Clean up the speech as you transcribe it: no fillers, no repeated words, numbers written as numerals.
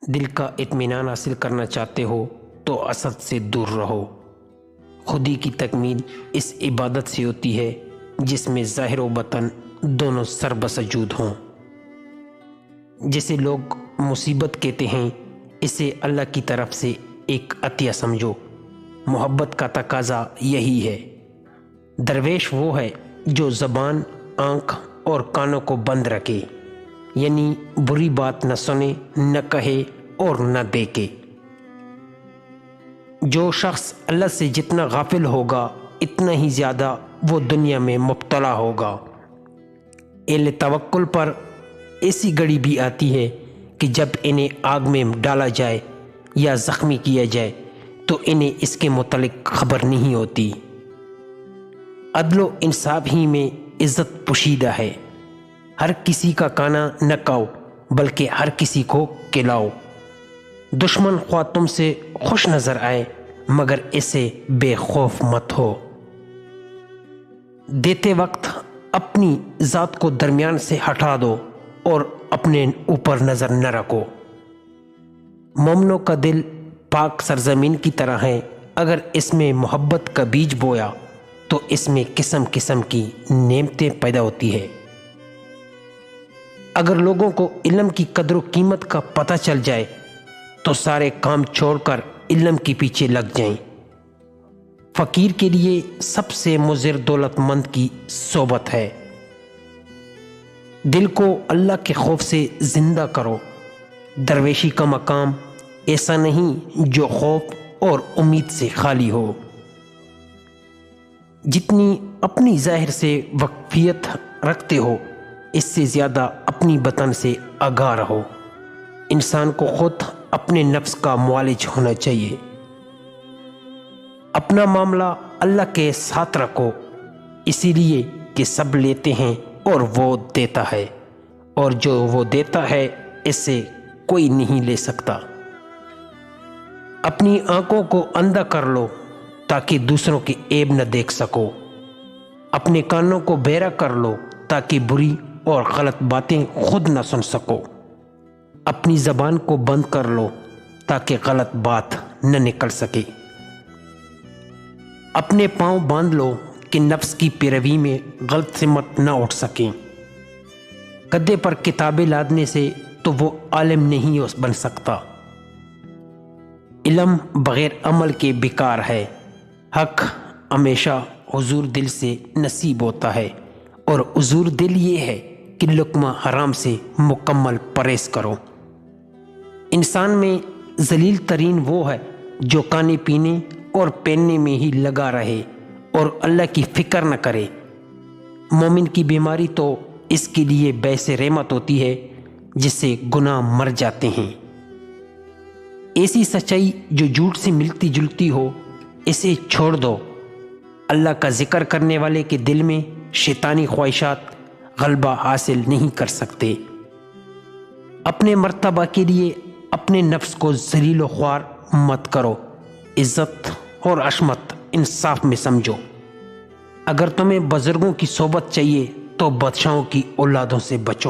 دل کا اطمینان حاصل کرنا چاہتے ہو تو اسد سے دور رہو۔ خودی کی تکمیل اس عبادت سے ہوتی ہے جس میں ظاہر و باطن دونوں سر بسجود ہوں۔ جسے لوگ مصیبت کہتے ہیں اسے اللہ کی طرف سے ایک عطیہ سمجھو۔ محبت کا تقاضا یہی ہے۔ درویش وہ ہے جو زبان، آنکھ اور کانوں کو بند رکھے، یعنی بری بات نہ سنے، نہ کہے اور نہ دیکھے۔ جو شخص اللہ سے جتنا غافل ہوگا اتنا ہی زیادہ وہ دنیا میں مبتلا ہوگا۔ اہل توکل پر ایسی گھڑی بھی آتی ہے کہ جب انہیں آگ میں ڈالا جائے یا زخمی کیا جائے تو انہیں اس کے متعلق خبر نہیں ہوتی۔ عدل و انصاف ہی میں عزت پوشیدہ ہے۔ ہر کسی کا کانا نہ کھاؤ بلکہ ہر کسی کو کھلاؤ۔ دشمن خواہ تم سے خوش نظر آئے مگر اسے بے خوف مت ہو۔ دیتے وقت اپنی ذات کو درمیان سے ہٹا دو اور اپنے اوپر نظر نہ رکھو۔ مومنوں کا دل پاک سرزمین کی طرح ہے، اگر اس میں محبت کا بیج بویا تو اس میں قسم قسم کی نعمتیں پیدا ہوتی ہے۔ اگر لوگوں کو علم کی قدر و قیمت کا پتہ چل جائے تو سارے کام چھوڑ کر علم کے پیچھے لگ جائیں۔ فقیر کے لیے سب سے مضر دولت مند کی صحبت ہے۔ دل کو اللہ کے خوف سے زندہ کرو۔ درویشی کا مقام ایسا نہیں جو خوف اور امید سے خالی ہو۔ جتنی اپنی ظاہر سے واقفیت رکھتے ہو اس سے زیادہ اپنی باطن سے آگاہ رہو۔ انسان کو خود اپنے نفس کا معالج ہونا چاہیے۔ اپنا معاملہ اللہ کے ساتھ رکھو، اسی لیے کہ سب لیتے ہیں اور وہ دیتا ہے، اور جو وہ دیتا ہے اس سے کوئی نہیں لے سکتا۔ اپنی آنکھوں کو اندھا کر لو تاکہ دوسروں کے عیب نہ دیکھ سکو۔ اپنے کانوں کو بہرا کر لو تاکہ بری اور غلط باتیں خود نہ سن سکو۔ اپنی زبان کو بند کر لو تاکہ غلط بات نہ نکل سکے۔ اپنے پاؤں باندھ لو کہ نفس کی پیروی میں غلط سمت نہ اٹھ سکیں۔ گدے پر کتابیں لادنے سے تو وہ عالم نہیں بن سکتا۔ علم بغیر عمل کے بیکار ہے۔ حق ہمیشہ حضور دل سے نصیب ہوتا ہے، اور حضور دل یہ ہے کہ لقمہ حرام سے مکمل پرہیز کرو۔ انسان میں ذلیل ترین وہ ہے جو کھانے پینے اور پہننے میں ہی لگا رہے اور اللہ کی فکر نہ کرے۔ مومن کی بیماری تو اس کے لیے باعث رحمت ہوتی ہے جس سے گناہ مر جاتے ہیں۔ ایسی سچائی جو جھوٹ سے ملتی جلتی ہو اسے چھوڑ دو۔ اللہ کا ذکر کرنے والے کے دل میں شیطانی خواہشات غلبہ حاصل نہیں کر سکتے۔ اپنے مرتبہ کے لیے اپنے نفس کو ذلیل و خوار مت کرو۔ عزت اور عصمت انصاف میں سمجھو۔ اگر تمہیں بزرگوں کی صحبت چاہیے تو بادشاہوں کی اولادوں سے بچو۔